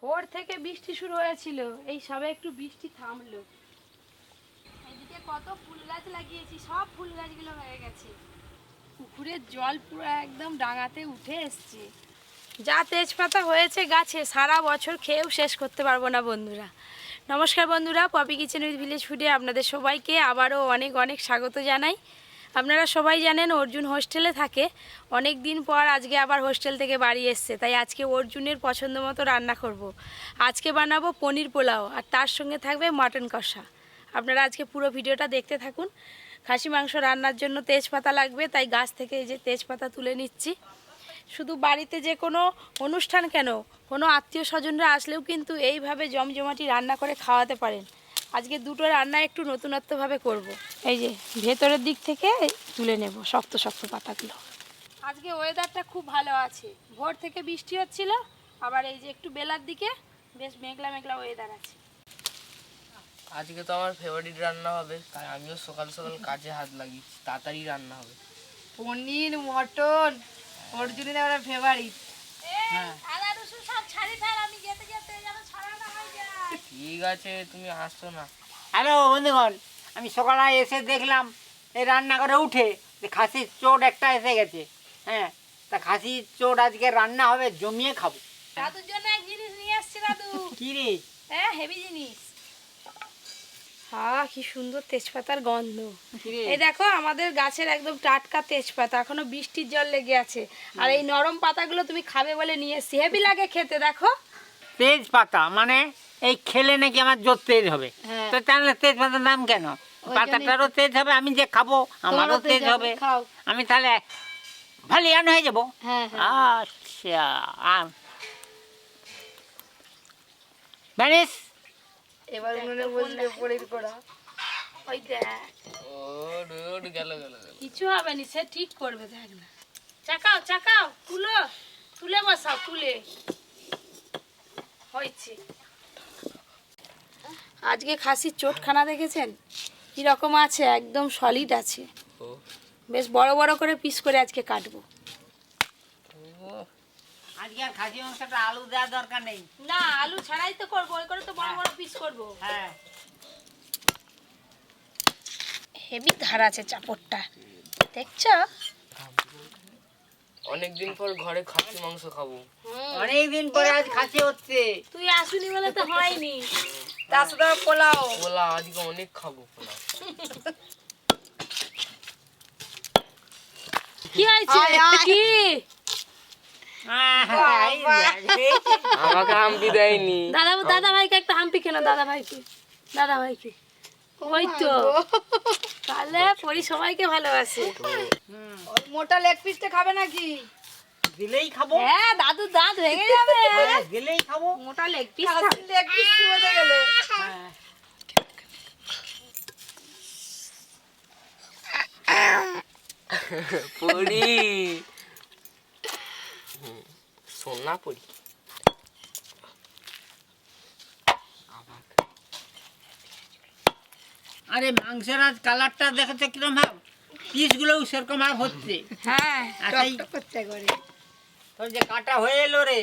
ভোর থেকে বৃষ্টি শুরু হয়েছিল, এই সবে একটু বৃষ্টি থামলো। এদিকে কত ফুল গাছ লাগিয়েছি, সব ফুল গাছগুলো হয়ে গেছে। পুকুরের জল পুরো একদম ডাঙাতে উঠে এসছে। যা তেজপাতা হয়েছে গাছে, সারা বছর খেয়েও শেষ করতে পারবো না বন্ধুরা। নমস্কার বন্ধুরা, পপি কিচেন উইথ ভিলেজ ফুডে আপনাদের সবাইকে আবারও অনেক অনেক স্বাগত জানাই। আপনারা সবাই জানেন অর্জুন হোস্টেলে থাকে, অনেক দিন পর আজকে আবার হোস্টেল থেকে বাড়ি এসছে, তাই আজকে অর্জুনের পছন্দ মতো রান্না করব। আজকে বানাবো পনির পোলাও, আর তার সঙ্গে থাকবে মটন কষা। আপনারা আজকে পুরো ভিডিওটা দেখতে থাকুন। খাসি মাংস রান্নার জন্য তেজপাতা লাগবে, তাই গাছ থেকে এই যে তেজপাতা তুলে নিচ্ছি। শুধু বাড়িতে যে কোনো অনুষ্ঠান কেন, কোনো আত্মীয় স্বজনরা আসলেও কিন্তু এইভাবে জমজমাটি রান্না করে খাওয়াতে পারেন। আজকে দুটো রান্না একটু নতুনত্বভাবে করব। এই যে ভেতরের দিক থেকে তুলে নেব শক্ত শক্ত পাতাগুলো। আজকে ওয়েদারটা খুব ভালো আছে, ভোর থেকে বৃষ্টি হচ্ছিল, আবার এই যে একটু বেলার দিকে বেশ মেঘলা মেঘলা ওয়েদার আছে। আজকে তো আমার ফেভারিট রান্না হবে, তাই আমিও সকাল সকাল কাজে হাত লাগিয়েছি, তাড়াতাড়ি রান্না হবে। পনির মটন অর্জুনের আমার ফেভারিট। ঠিক আছে, তুমি আসছো না। হ্যালো বন্ধুগণ, আমি সকালে এসে দেখলাম এই রান্না করে উঠে যে খাসির চোট একটা এসে গেছে। হ্যাঁ, তা খাসির চোট আজকে রান্না হবে, জমিয়ে খাবো। দাদুর জন্য এক জিনিস নিয়ে আসছে দাদু। কি রে? হ্যাঁ, হেভি জিনিস। কি সুন্দর তেজপাতার গন্ধ। এই দেখো আমাদের গাছের একদম টাটকা তেজপাতা, এখনো বৃষ্টির জল লেগে আছে। আর এই নরম পাতাগুলো তুমি খাবে বলে নিয়ে এসছি, হেভি লাগে খেতে। দেখো তেজপাতা মানে এই খেলে নাকি আমার জোর তেজ হবে। তো তাহলে তেজপাতার নাম কেন? পাতাটারও তেজ হবে, আমি যে খাবো আমারও তেজ হবে। আমি তাহলে ভালিয়ান হয়ে যাবো। আচ্ছা, জানিস এবার মনে বললে পনির করা। ওই দেখ, কিছু হবে না, সে ঠিক করবে। দেখ না, চাকাও চাকাও, তুলে বসাও, তুলে হয়েছে। আজকে খাসির চোটখানা দেখেছেন কি রকম আছে, একদম সলিড আছে। বেশ বড় বড় করে পিস করে আজকে কাটবো। আজকে আর খাসি মাংসটা আলু দেওয়ার দরকার নেই। না, আলু ছাড়াই তো করবো, ওই করে তো বড় বড় পিস করবো। হ্যাঁ, হেভি ধার আছে চাপড়টা, দেখছো? অনেকদিন পর ঘরে খাসি মাংস খাবো। অনেকদিন পরে আজ খাসি হচ্ছে। তুই আসুনি বলে তো হয়নি। তার সাথে পোলাও। পোলাও আজকে অনেক খাবো, পোলাও। কি হয়েছে? কি আমাকে হাম্পি দেয়নি। দাদা ভাইকে একটা হাম্পি কেন, দাদা ভাইকে। ওই তো, তাহলে পরি সবাইকে ভালোবাসে। মোটা লেগ পিসটা খাবে নাকি? দিলেই খাবো। হ্যাঁ, দাদু দাঁত ভেঙে যাবে। দিলেই খাবো। মোটা লেগ পিস। লেগ পিস হতে গেলে পড়ি সোনা পড়ি। আরে মাংসের আজ কালারটা দেখেছে কিরকম ভাব, পিসগুলো সেরকম ভাব হচ্ছে। হ্যাঁ, করতে করে তোর যে কাটা হয়ে এলো রে,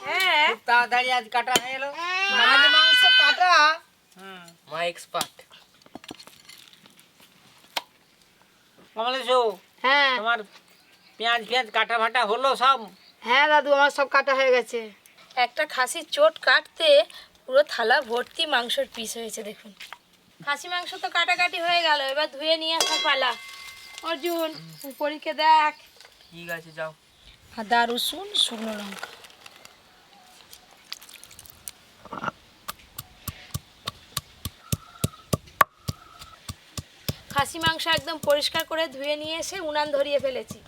হ্যাঁ খুব তাড়াতাড়ি আজ কাটা হয়ে এলো। মাছ মাংস কাটা। মা এক্সপার্ট। কমলেশ, হ্যাঁ তোমার পেঁয়াজ কাটা ফাটা হলো সব? হ্যাঁ দাদু, আমার সব কাটা হয়ে গেছে। একটা খাসির চোট কাটতে পুরো থালা ভর্তি মাংসের পিস হয়েছে। দেখুন, খাসি মাংস তো কাটাকাটি হয়ে গেল, এবার ধুয়ে নিয়ে আসা পালা। অর্জুন, পরীকে দেখ। ঠিক আছে, যাও। আদা রসুন শুকনো লঙ্কা। খাসি মাংস একদম পরিষ্কার করে ধুয়ে নিয়ে এসে উনান ধরিয়ে ফেলেছি।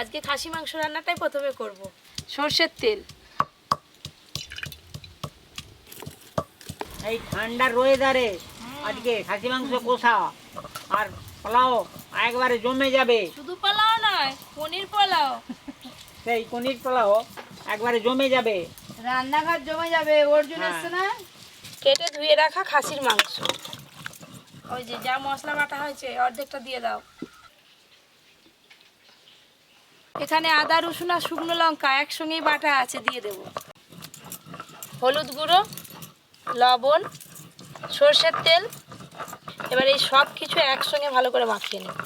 আজকে খাসি মাংস রান্নাটাই প্রথমে করব। সর্ষের তেল। এই ঠান্ডার ওয়েদারে আজকে খাসি মাংস কষা আর পোলাও একবারে জমে যাবে। শুধু পোলাও নয়, পনির পোলাও। সেই পনির পোলাও একবারে জমে যাবে, রান্নাঘর জমে যাবে। অর্জুন আসছে না? কেটে ধুয়ে রাখা খাসির মাংস, ওই যে যা মশলা বাটা হয়েছে অর্ধেকটা দিয়ে দাও। এখানে আদা রসুন আর শুকনো লঙ্কা একসঙ্গেই বাটা আছে, দিয়ে দেবো। হলুদ গুঁড়ো, লবণ, সর্ষের তেল। এবার এই সব কিছু একসঙ্গে ভালো করে মাখিয়ে নেব।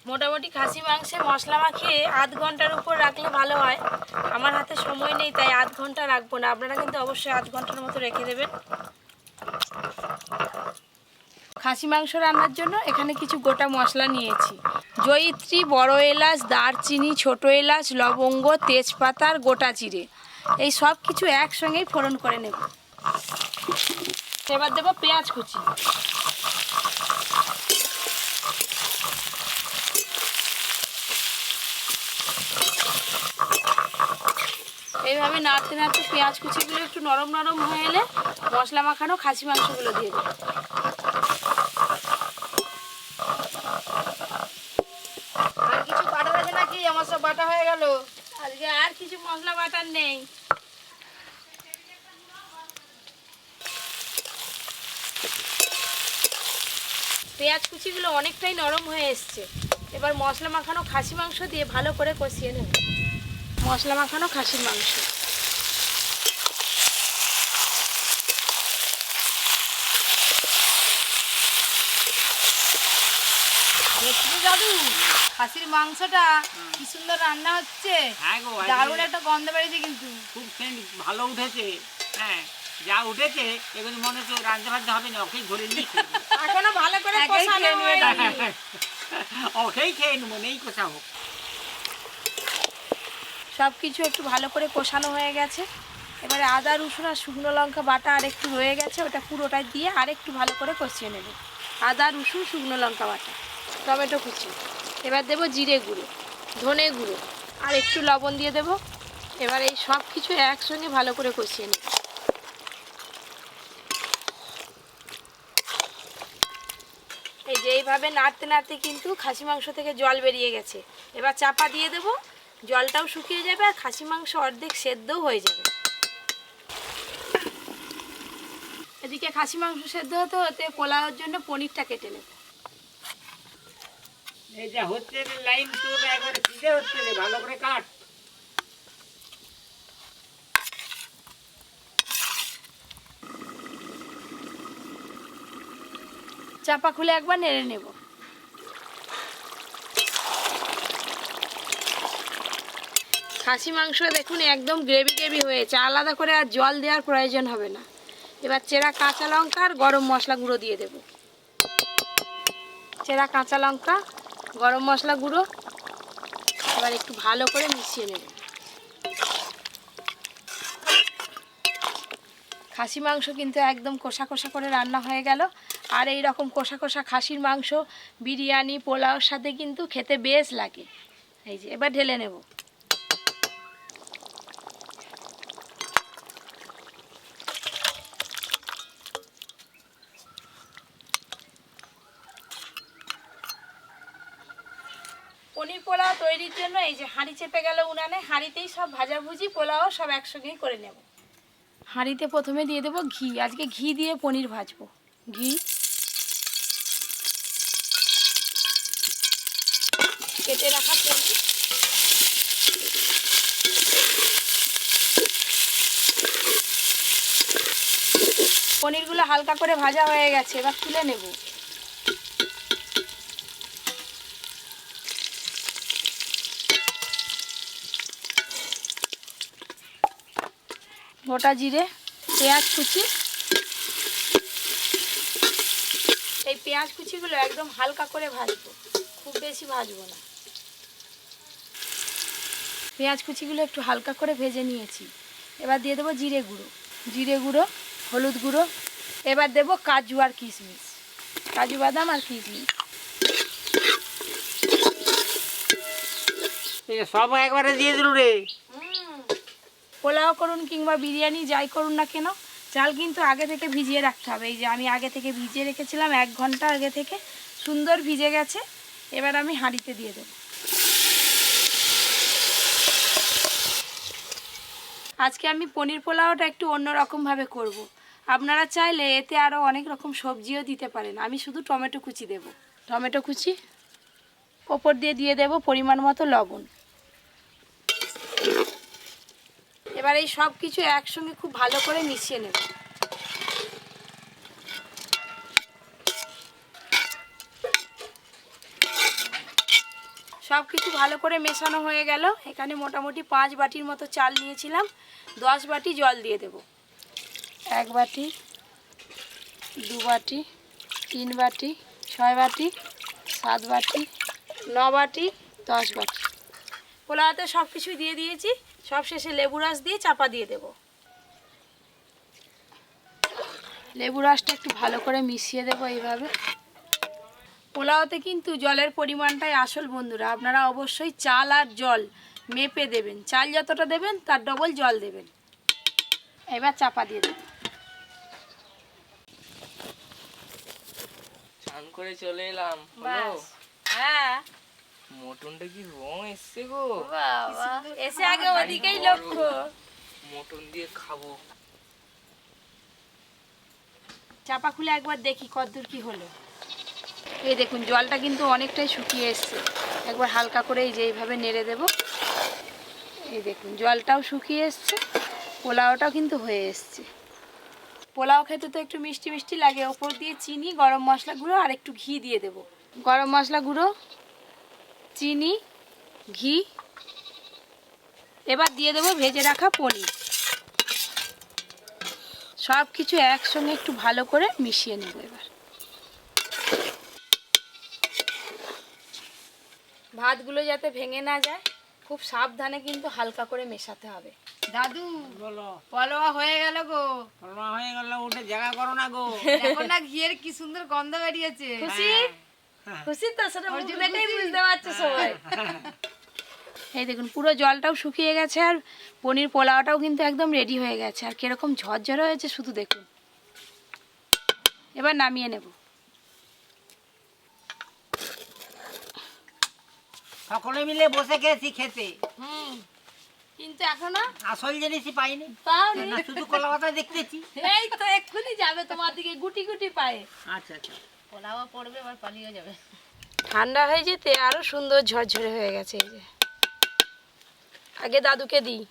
মোটামুটি খাসি মাংসে মশলা মাখিয়ে আধ ঘন্টার উপর রাখলে ভালো হয়। আমার হাতে সময় নেই, তাই আধ ঘন্টা রাখবো না। আপনারা কিন্তু অবশ্যই আধ ঘন্টার মতো রেখে দেবেন। খাসি মাংস রান্নার জন্য এখানে কিছু গোটা মশলা নিয়েছি। জয়িত্রী, বড় এলাচ, দারচিনি, ছোট এলাচ, লবঙ্গ, তেজপাতা আর গোটা জিরে, এই সব কিছু একসঙ্গেই ফোড়ন করে নেব। এবার দেবো পেঁয়াজ কুচি। এইভাবে নাড়তে নাড়তে পেঁয়াজ কুচিগুলো একটু নরম নরম হয়ে এলে মশলা মাখানো খাসি মাংসগুলো দিয়ে দেবো। আর কিছু বাটার আছে নাকি? আমার সব বাটা হয়ে গেল। আজকে আর কিছু মশলা বাটার নেই। পেঁয়াজ কুচিগুলো অনেকটাই নরম হয়ে এসছে। এবার মশলা মাখানো খাসি মাংস দিয়ে ভালো করে কষিয়ে নেব। মশলা মাখানো খাসির মাংস। দেখছি দাদু, খাসির মাংসটা কি সুন্দর রান্না হচ্ছে। হ্যাঁ গো, দারুণ একটা গন্ধ বেরিয়েছে কিন্তু। খুব সেন্ট ভালো উঠেছে। হ্যাঁ, যা উঠেছে এগুলো মনে হচ্ছে রাঁধতে ফাঁধতে হবে না, ওকেই ধরে নিয়ে এখনো ভালো করে কষানো হয়নি। ওকেই খেয়ে নেবো, নেই কোথা হোক। সব কিছু একটু ভালো করে কষানো হয়ে গেছে। এবারে আদা, রসুন আর শুকনো লঙ্কা বাটা আর একটু রয়ে গেছে, ওটা পুরোটাই দিয়ে আর একটু ভালো করে কষিয়ে নেব। আদা, রসুন, শুকনো লঙ্কা বাটা, টমেটো কুচি। এবার দেবো জিরে গুঁড়ো, ধনে গুঁড়ো আর একটু লবণ দিয়ে দেবো। এবার এই সব কিছু একসঙ্গে ভালো করে কষিয়ে নেব। এই যে এইভাবে নাড়তে নাড়তে কিন্তু খাসি মাংস থেকে জল বেরিয়ে গেছে। এবার চাপা দিয়ে দেবো, জলটাও শুকিয়ে যাবে আর খাসি মাংস অর্ধেক সেদ্ধও হয়ে যাবে। এদিকে খাসি মাংস সেদ্ধ হতে হতে পোলাওর জন্য পনিরটা কেটে নেব। এই যা হচ্ছে লাইন তোর একবারে সিধে হচ্ছে রে, ভালো করে কাট। চাপা খুলে একবার নেড়ে নেব। খাসি মাংস দেখুন একদম গ্রেভি গ্রেভি হয়েছে, আলাদা করে আর জল দেওয়ার প্রয়োজন হবে না। এবার চেরা কাঁচা লঙ্কা আর গরম মশলা গুঁড়ো দিয়ে দেব। চেরা কাঁচা লঙ্কা, গরম মশলা গুঁড়ো, এবার একটু ভালো করে মিশিয়ে নেব। খাসি মাংস কিন্তু একদম কষা কষা করে রান্না হয়ে গেল। আর এই রকম কষা কষা খাসির মাংস বিরিয়ানি, পোলাওর সাথে কিন্তু খেতে বেশ লাগে। এই যে এবার ঢেলে নেব। পনির পোলাও তৈরির জন্য এই যে হাঁড়ি চেপে গেল উনানে, হাঁড়িতেই সব ভাজাভুজি পোলাও সব একসঙ্গেই করে নেব। হাঁড়িতে প্রথমে দিয়ে দেবো ঘি। আজকে ঘি দিয়ে পনির ভাজবো। ঘি, কেটে রাখা পনির, পনিরগুলো হালকা করে ভাজা হয়ে গেছে, এবার তুলে নেব। গোটা জিরে, পেঁয়াজ কুচি, এই পেঁয়াজ কুচিগুলো একদম হালকা করে ভাজবো, খুব বেশি ভাজবো না। পেঁয়াজ কুচিগুলো একটু হালকা করে ভেজে নিয়েছি। এবার দিয়ে দেবো জিরে গুঁড়ো, জিরে গুঁড়ো, হলুদ গুঁড়ো। এবার দেবো কাজু আর কিশমিশ, কাজু বাদাম আর কিশমিশ। সব একবারে দিয়ে দিল রে। পোলাও করুন কিংবা বিরিয়ানি যাই করুন না কেন, চাল কিন্তু আগে থেকে ভিজিয়ে রাখতে হবে। এই যে আমি আগে থেকে ভিজিয়ে রেখেছিলাম 1 ঘন্টা আগে থেকে, সুন্দর ভিজে গেছে। এবার আমি হাঁড়িতে দিয়ে দেব। আজকে আমি পনির পোলাওটা একটু অন্যরকমভাবে করব। আপনারা চাইলে এতে আরও অনেক রকম সবজিও দিতে পারেন। আমি শুধু টমেটো কুচি দেব। টমেটো কুচি ওপর দিয়ে দেব পরিমাণ মতো লবণ। এবার এই সব কিছু একসঙ্গে খুব ভালো করে মিশিয়ে নেব। সব কিছু ভালো করে মেশানো হয়ে গেল। এখানে মোটামুটি 5 বাটির মতো চাল নিয়েছিলাম, 10 বাটি জল দিয়ে দেব। 1 বাটি, 2 বাটি, 3 বাটি, 6 বাটি, 7 বাটি, 9 বাটি, 10 বাটি। পোলাওতে সব কিছু দিয়ে দিয়েছি। সব শেষে লেবু রস দিয়ে চাপা দিয়ে দেব। লেবু রসটা একটু ভালো করে মিশিয়ে দেবো এইভাবে। পোলাওতে কিন্তু জলের পরিমাণটাই আসল বন্ধুরা। আপনারা অবশ্যই চাল আর জল মেপে দেবেন। চাল যতটা দেবেন তার ডবল জল দেবেন। এবার চাপা দিয়ে দেবেন। স্নান করে চলে এলাম। হলো? ব্যাস। হ্যাঁ মটনটা কি রং এসছে গো। বাবা, এসে আগে ওদিকেই লক্ষ্য। মটন দিয়ে খাবো। চাপা খুলে একবার দেখি কতদূর কি হলো। এই দেখুন জলটা কিন্তু অনেকটাই শুকিয়ে এসছে। একবার হালকা করে এই যে এইভাবে নেড়ে দেব। এই দেখুন জলটাও শুকিয়ে এসছে, পোলাওটাও কিন্তু হয়ে এসছে। পোলাও খেতে তো একটু মিষ্টি মিষ্টি লাগে। ওপর দিয়ে চিনি, গরম মশলা গুঁড়ো আর একটু ঘি দিয়ে দেব। গরম মশলা গুঁড়ো, চিনি, ঘি। এবার দিয়ে দেবো ভেজে রাখা পনির। সব কিছু একসঙ্গে একটু ভালো করে মিশিয়ে নেব। এবার ভাতগুলো যাতে ভেঙে না যায়, খুব সাবধানে কিন্তু হালকা করে মেশাতে হবে। দাদু বলো। পোলাও হয়ে গেল গো। পোলাও হয়ে গেল, উঠে জায়গা করো না গো। দেখো না ঘিয়ের কি সুন্দর গন্ধ বেরিয়েছে। খুশি? খুশি তো? সেটা মুখ দেখেই বুঝতে পারছো সবাই। এই দেখুন পুরো জলটাও শুকিয়ে গেছে আর পনির পোলাওটাও কিন্তু একদম রেডি হয়ে গেছে। আর কিরকম ঝরঝরে হয়েছে শুধু দেখুন। এবার নামিয়ে নেব। সকলে মিলে বসে গেছি খেতে, কিন্তু এখনো আসল জিনিসই পাইনি। পাওনি? না, শুধু কলা পাতা দেখতেছি। এই তো এক্ষুনি যাবে তোমার দিকে গুটি গুটি পায়ে। আচ্ছা আচ্ছা। পোলাও পড়বে আবার পালিয়ে যাবে। ঠান্ডা হয়ে যেতে আরো সুন্দর ঝরঝরে হয়ে গেছে। এই যে আগে দাদুকে দিই।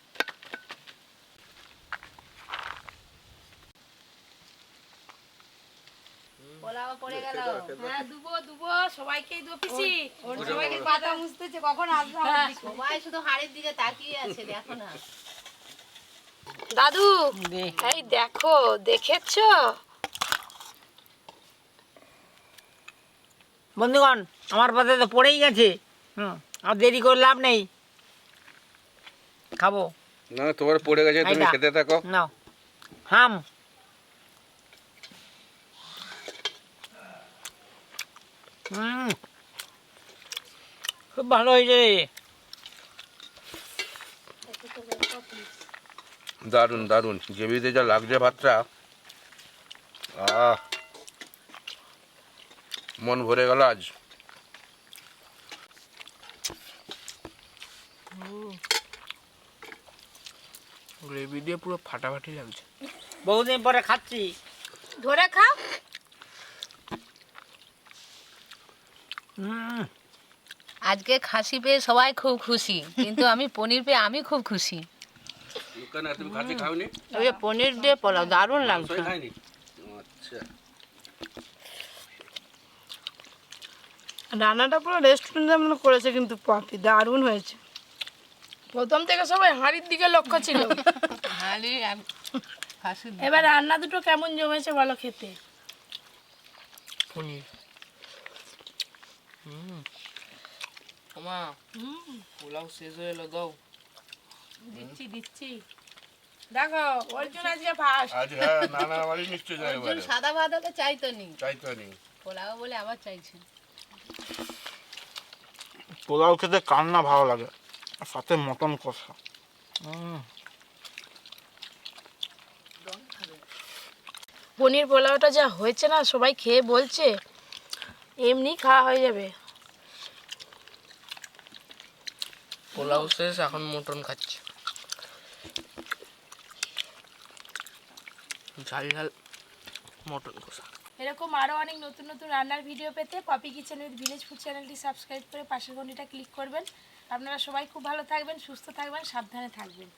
পোলাও পড়ে গেল। হ্যাঁ দুবো দুবো, সবাইকেই দো পিসি। ওর সবাইকে পাতা মুছতেছে, কখন আসবে আমার দিকে। সবাই শুধু হাড়ির দিকে তাকিয়ে আছে, দেখো না। দাদু দে। এই দেখো, দেখেছো? বন্ধুগণ, আমার পাতে তো পড়েই গেছে। আর দেরি করে লাভ নেই, খাবো। না তোমার পড়ে গেছে, তুমি এইটা। খেতে থাকো। নাও হাম। খুব ভালো হয়েছে। দারুণ দারুণ, জেবিতে যা লাগছে ভাতটা, আহ মন ভরে গেল আজ। গ্রেভি দিয়ে পুরো ফাটাফাটি লাগছে। বহুদিন পরে খাচ্ছি। ধরে খাও। আজকে খাসি পেয়ে সবাই খুব খুশি, কিন্তু আমি পনির পেয়ে আমি খুব খুশি। কেন তুমি খাসি খাওনি? ওই যে পনির দিয়ে পোলাও দারুণ লাগছে। মাংসই খাইনি? আচ্ছা, রান্নাটা পুরো রেস্টুরেন্টের মতো করেছে কিন্তু পপি, দারুণ হয়েছে। প্রথম থেকে সবাই হাঁড়ির দিকে লক্ষ্য ছিল। হাঁড়ি আর খাসি। এবার রান্না দুটো কেমন জমেছে বলো খেতে? পনির ওমা, পোলাও শেষ হয়ে এলো, দাও। দিচ্ছি দিচ্ছি। দেখো অর্জুন আজকে ফার্স্ট। আজ হ্যাঁ, নানা বাড়ি নিশ্চয় যাবে অর্জুন সাদা ভাত হলে চাইতো নি, চাইতো নি। পোলাও বলে আবার চাইছে। পোলাও খেতে কার না ভালো লাগে, আর সাথে মটন কষা। পনির পোলাওটা যা হয়েছে না, সবাই খেয়ে বলছে এমনি খাওয়া হয়ে যাবে। পোলাও শেষ, এখন মটন খাচ্ছি। ঝাল ঝাল মটন কষা। এরকম আরও অনেক নতুন নতুন রান্নার ভিডিও পেতে Popy kitchen with village food চ্যানেলটি সাবস্ক্রাইব করে পাশের ঘন্টিটা ক্লিক করবেন। আপনারা সবাই খুব ভালো থাকবেন, সুস্থ থাকবেন, সাবধানে থাকবেন।